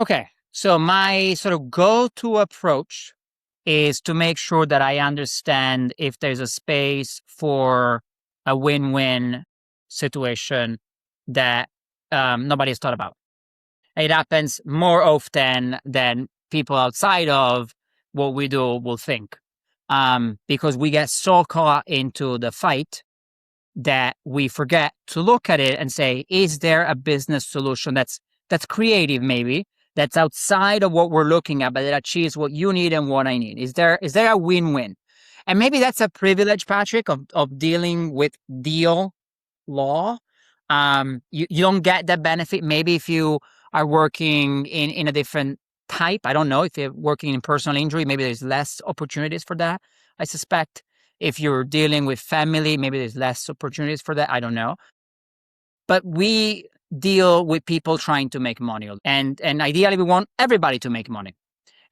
Okay. So my sort of go-to approach is to make sure that I understand if there's a space for a win-win situation that nobody's thought about. It happens more often than people outside of what we do will think, because we get so caught into the fight that we forget to look at it and say, is there a business solution that's creative, maybe that's outside of what we're looking at, but that achieves what you need and what I need? Is there a win-win? And maybe that's a privilege, Patrick, of dealing with deal law. You don't get that benefit. Maybe if you are working in a different type, I don't know, if you're working in personal injury, maybe there's less opportunities for that, I suspect. If you're dealing with family, maybe there's less opportunities for that. I don't know. But we deal with people trying to make money. And ideally, we want everybody to make money.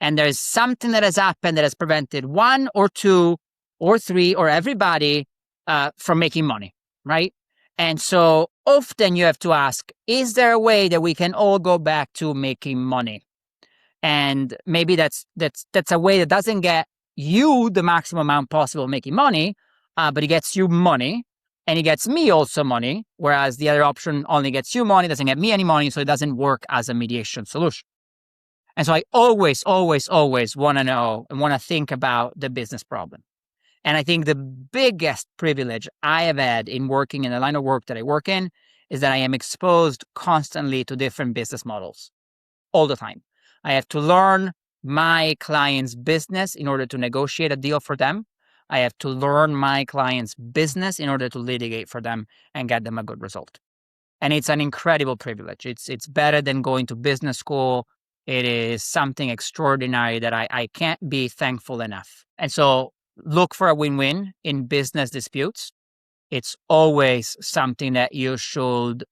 And there's something that has happened that has prevented one or two or three or everybody from making money, right? And so often you have to ask, is there a way that we can all go back to making money? And maybe that's a way that doesn't get you the maximum amount possible making money, but it gets you money, and it gets me also money, whereas the other option only gets you money, doesn't get me any money, so it doesn't work as a mediation solution. And so I always want to know and want to think about the business problem. And I think the biggest privilege I have had in working in the line of work that I work in is that I am exposed constantly to different business models all the time. I have to learn my client's business in order to negotiate a deal for them. I have to learn my client's business in order to litigate for them and get them a good result. And it's an incredible privilege. It's better than going to business school. It is something extraordinary that I can't be thankful enough. And so look for a win-win in business disputes. It's always something that you should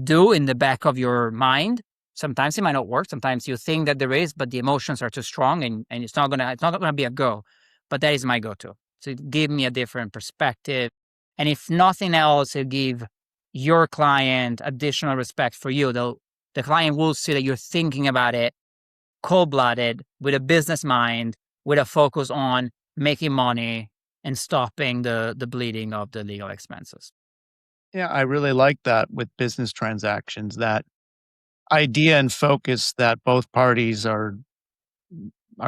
do in the back of your mind. Sometimes it might not work. Sometimes you think that there is, but the emotions are too strong and it's not gonna be a go. But that is my go-to. So give me a different perspective. And if nothing else, it'll give your client additional respect for you. The client will see that you're thinking about it cold-blooded, with a business mind, with a focus on making money and stopping the bleeding of the legal expenses. Yeah, I really like that with business transactions, that idea and focus that both parties are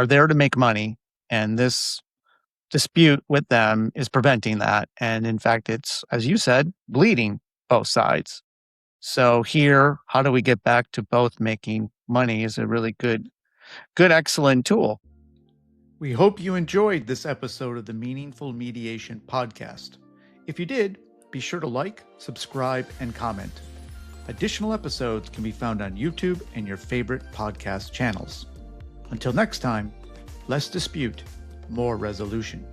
there to make money, and this dispute with them is preventing that. And in fact, it's, as you said, bleeding both sides. So here, how do we get back to both making money is a really good, excellent tool. We hope you enjoyed this episode of the Meaningful Mediation Podcast. If you did, be sure to like, subscribe, and comment. Additional episodes can be found on YouTube and your favorite podcast channels. Until next time, less dispute, more resolution.